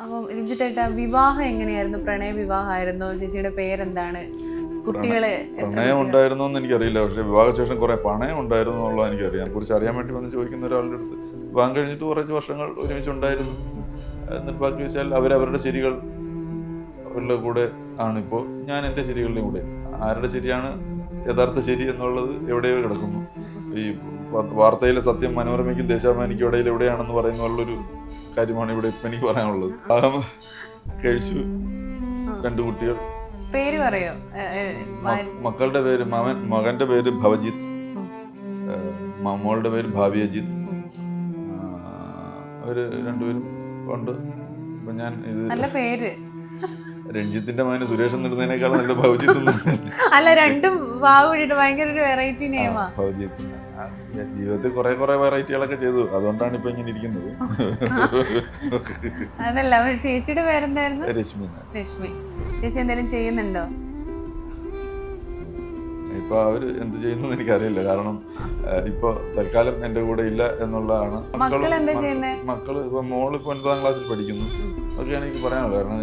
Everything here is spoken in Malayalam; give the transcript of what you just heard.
അപ്പം രഞ്ജിത്തേട്ടാ വിവാഹം എങ്ങനെയായിരുന്നു? പ്രണയ വിവാഹമായിരുന്നോ? ചേച്ചിയുടെ പേരെന്താണ്? കുട്ടികള് പ്രണയം ഉണ്ടായിരുന്നോ എന്ന് എനിക്കറിയില്ല. പക്ഷേ വിവാഹശേഷം കുറെ പണയം ഉണ്ടായിരുന്നു എന്നുള്ളത് എനിക്കറിയാം. കുറിച്ച് അറിയാൻ വേണ്ടി വന്ന് ചോദിക്കുന്ന ഒരാളുടെ അടുത്ത് വിവാഹം കഴിഞ്ഞിട്ട് കുറച്ച് വർഷങ്ങൾ ഒരുമിച്ചുണ്ടായിരുന്നു. നിർഭാഗ്യ വെച്ചാൽ അവരവരുടെ ശരികൾ അവരുടെ കൂടെ ആണിപ്പോൾ. ഞാൻ എൻ്റെ ശരികളുടെയും കൂടെ. ആരുടെ ശരിയാണ് യഥാർത്ഥ ശരി എന്നുള്ളത് എവിടെയോ കിടക്കുന്നു. ഈ വാർത്തയിലെ സത്യം മനോരമയ്ക്കും ദേശാഭിമാനിക്കും ഇടയിൽ എവിടെയാണെന്ന് പറയുന്നുള്ളൊരു കാര്യമാണ് ഇവിടെ ഇപ്പം എനിക്ക് പറയാനുള്ളത്. വിവാഹം കഴിച്ചു, 2 കുട്ടികൾ. പേര് പറയോ? മക്കളുടെ പേര് മകന്റെ പേര് ഭവജിത്ത്, മോളുടെ പേര് ഭാവിയജിത്ത്. അവര് 2 പേരും ഉണ്ട്. അപ്പൊ ഞാൻ ഇത് നല്ല പേര്. രഞ്ജിത്തിന്റെ മകന് സുരേഷ് എന്നിടുന്നതിനേക്കാളും നല്ല ഭവജിത്ത്. അല്ല, രണ്ടും വാവിട്ട് ഭയങ്കര ഒരു വെറൈറ്റി നെയിമാ. ഭവജിത്ത്. ജീവിതത്തിൽ കുറെ വെറൈറ്റികളൊക്കെ ചെയ്തു. അതുകൊണ്ടാണ് ഇപ്പൊ ഇങ്ങനെ ഇരിക്കുന്നത്. അതല്ല, ചേച്ചിയുടെ പേരെന്തായിരുന്നു? രശ്മി. രശ്മി. ചേച്ചി എന്തെങ്കിലും ചെയ്യുന്നുണ്ടോ? ഇപ്പൊ അവര് എന്ത് ചെയ്യുന്നു എനിക്കറിയില്ല. കാരണം ഇപ്പൊ തൽക്കാലം എന്റെ കൂടെ ഇല്ല എന്നുള്ളതാണ്. മക്കൾ എന്താ ചെയ്യുന്നത്? മക്കള് ഇപ്പൊ മോള് ഇപ്പൊ 9ാം ക്ലാസ്സിൽ പഠിക്കുന്നു. അതൊക്കെയാണ് എനിക്ക് പറയാനുള്ളത്. കാരണം